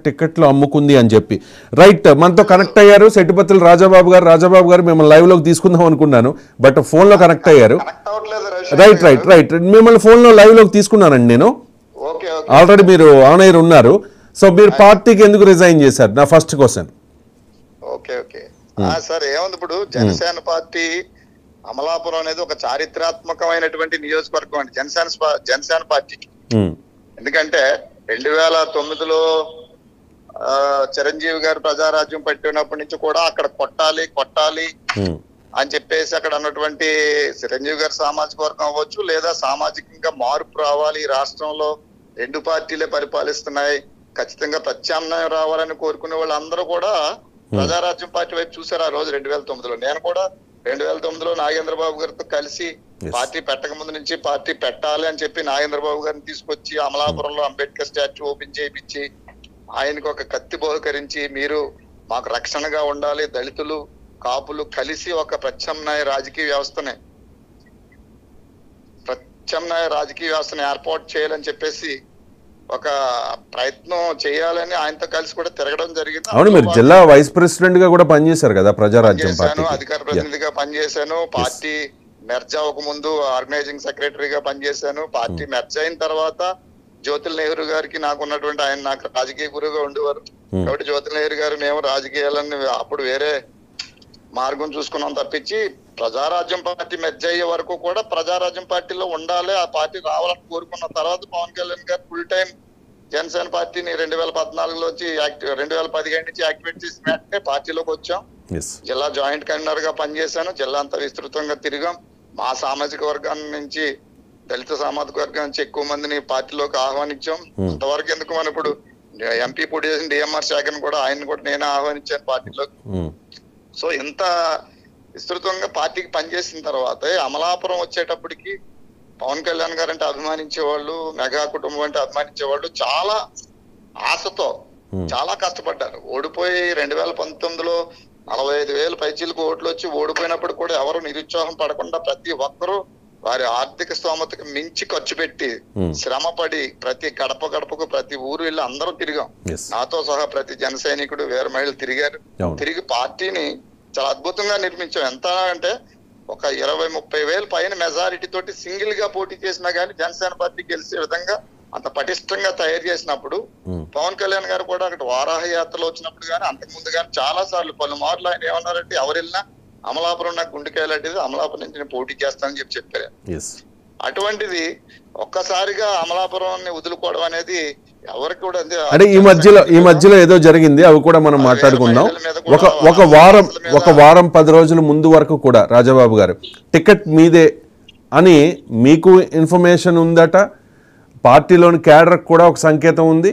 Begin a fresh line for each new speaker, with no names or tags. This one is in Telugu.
టికెట్లు అమ్ముకుంది అని చెప్పి రైట్ మనతో కనెక్ట్ అయ్యారు సెట్టిపత్తుల రాజాబాబు గారు మిమ్మల్ని లైవ్ లోకి తీసుకుందాం అనుకున్నాను బట్ ఫోన్ లో కనెక్ట్ అయ్యారు రైట్ మిమ్మల్ని ఫోన్ లో లైవ్ లోకి తీసుకున్నానండి నేను ఆల్రెడీ మీరు ఆన్ ఎయిర్ ఉన్నారు సో మీరు పార్టీకి ఎందుకు రిజైన్ చేశారు నా ఫస్ట్ క్వశ్చన్
ఓకే సార్ ఏముంది ఇప్పుడు జనసేన పార్టీ అమలాపురం అనేది ఒక చారిత్రాత్మకమైనటువంటి నియోజకవర్గం అండి జనసేన పార్టీకి ఎందుకంటే 2009లో చిరంజీవి గారు ప్రజారాజ్యం పెట్టినప్పటి నుంచి కూడా అక్కడ కొట్టాలి అని చెప్పేసి అక్కడ అన్నటువంటి చిరంజీవి గారి సామాజిక వర్గం అవ్వచ్చు లేదా సామాజికంగా మార్పు రావాలి ఈ రాష్ట్రంలో రెండు పార్టీలే పరిపాలిస్తున్నాయి ఖచ్చితంగా ప్రత్యామ్నాయం రావాలని కోరుకునే వాళ్ళందరూ కూడా ప్రజారాజ్యం పార్టీ వైపు చూశారు ఆ రోజు 2009లో నేను కూడా 2009లో నాగేంద్రబాబు గారితో కలిసి పార్టీ పెట్టక ముందు నుంచి పార్టీ పెట్టాలి అని చెప్పి నాగేంద్రబాబు గారిని తీసుకొచ్చి అమలాపురంలో అంబేద్కర్ స్టాచ్యూ ఓపెన్ చేయించి ఆయనకు ఒక కత్తి బహుకరించి మీరు మాకు రక్షణగా ఉండాలి దళితులు కాపులు కలిసి ఒక ప్రత్యామ్నాయ రాజకీయ వ్యవస్థని ఏర్పాటు చేయాలని చెప్పేసి ఒక ప్రయత్నం చేయాలని ఆయనతో కలిసి కూడా తిరగడం జరిగింది.
అవును మీరు జిల్లా వైస్ ప్రెసిడెంట్ గా కూడా పనిచేశారు కదా ప్రజారాజ్యం పార్టీ
అధికార ప్రతినిధిగా పనిచేశాను పార్టీ మెర్జ్ అవ్వక ముందు ఆర్గనైజింగ్ సెక్రటరీగా పనిచేశాను పార్టీ మెర్జ్ అయిన తర్వాత జ్యోతిల్ నెహ్రూ గారికి నాకు ఉన్నటువంటి ఆయన నాకు రాజకీయ గురువుగా ఉండేవారు కాబట్టి జ్యోతిల్ నెహ్రూ గారు మేము రాజకీయాలని అప్పుడు వేరే మార్గం చూసుకున్నాం తప్పించి ప్రజారాజ్యం పార్టీ మెర్జ్ అయ్యే వరకు కూడా ప్రజారాజ్యం పార్టీలో ఉండాలి ఆ పార్టీ రావాలని కోరుకున్న తర్వాత పవన్ కళ్యాణ్ గారు ఫుల్ టైం జనసేన పార్టీని 2014లోంచి 2015 నుంచి యాక్టివేట్ చేసిన వెంటనే పార్టీలోకి వచ్చాం జిల్లా జాయింట్ కన్వీనర్ గా పనిచేశాను జిల్లా అంతా విస్తృతంగా తిరిగాం మా సామాజిక వర్గాన్ని నుంచి దళిత సామాజిక వర్గం నుంచి ఎక్కువ మందిని పార్టీలోకి ఆహ్వానించాం అంతవరకు ఎందుకు మనం ఇప్పుడు ఎంపీ పోటీ చేసిన డిఎంఆర్ శాఖను కూడా ఆయన కూడా నేనే ఆహ్వానించాను పార్టీలోకి సో ఇంత విస్తృతంగా పార్టీకి పనిచేసిన తర్వాత అమలాపురం వచ్చేటప్పటికి పవన్ కళ్యాణ్ గారు అంటే అభిమానించేవాళ్ళు మెగా కుటుంబం అంటే అభిమానించేవాళ్ళు చాలా ఆశతో చాలా కష్టపడ్డారు ఓడిపోయి 2019లో 45,000 పైచీలకు ఓట్లు వచ్చి ఓడిపోయినప్పుడు కూడా ఎవరు నిరుత్సాహం పడకుండా ప్రతి ఒక్కరూ వారి ఆర్థిక స్తోమతకు మించి ఖర్చు పెట్టి శ్రమపడి ప్రతి గడపకు ప్రతి ఊరు వెళ్ళి అందరూ తిరిగాం నాతో సహా ప్రతి జన సైనికుడు వేరే మహిళలు తిరిగారు తిరిగి పార్టీని చాలా అద్భుతంగా నిర్మించాం ఎంత అంటే ఒక 20-30 పైన మెజారిటీ తోటి సింగిల్ గా పోటీ చేసినా గానీ జనసేన పార్టీ గెలిచే విధంగా అంత పటిష్టంగా తయారు చేసినప్పుడు పవన్ కళ్యాణ్ గారు కూడా అక్కడ వారాహ యాత్రలో వచ్చినప్పుడు కానీ అంతకుముందు కానీ చాలా సార్లు పలుమార్లు ఆయన ఏమన్నారంటే ఎవరు వెళ్ళినా అమలాపురం నాకు గుండెకాయలాంటిది అమలాపురం నుంచి నేను పోటీ చేస్తానని చెప్పారు అటువంటిది ఒక్కసారిగా అమలాపురాన్ని వదులుకోవడం అనేది ఎవరికి కూడా
అంటే ఈ మధ్యలో ఏదో జరిగింది అవి కూడా మనం మాట్లాడుకుందాం ఒక వారం 10 రోజుల ముందు వరకు కూడా రాజాబాబు గారు టికెట్ మీదే అని మీకు ఇన్ఫర్మేషన్ ఉందట పార్టీలోని క్యాడర్ కూడా ఒక సంకేతం ఉంది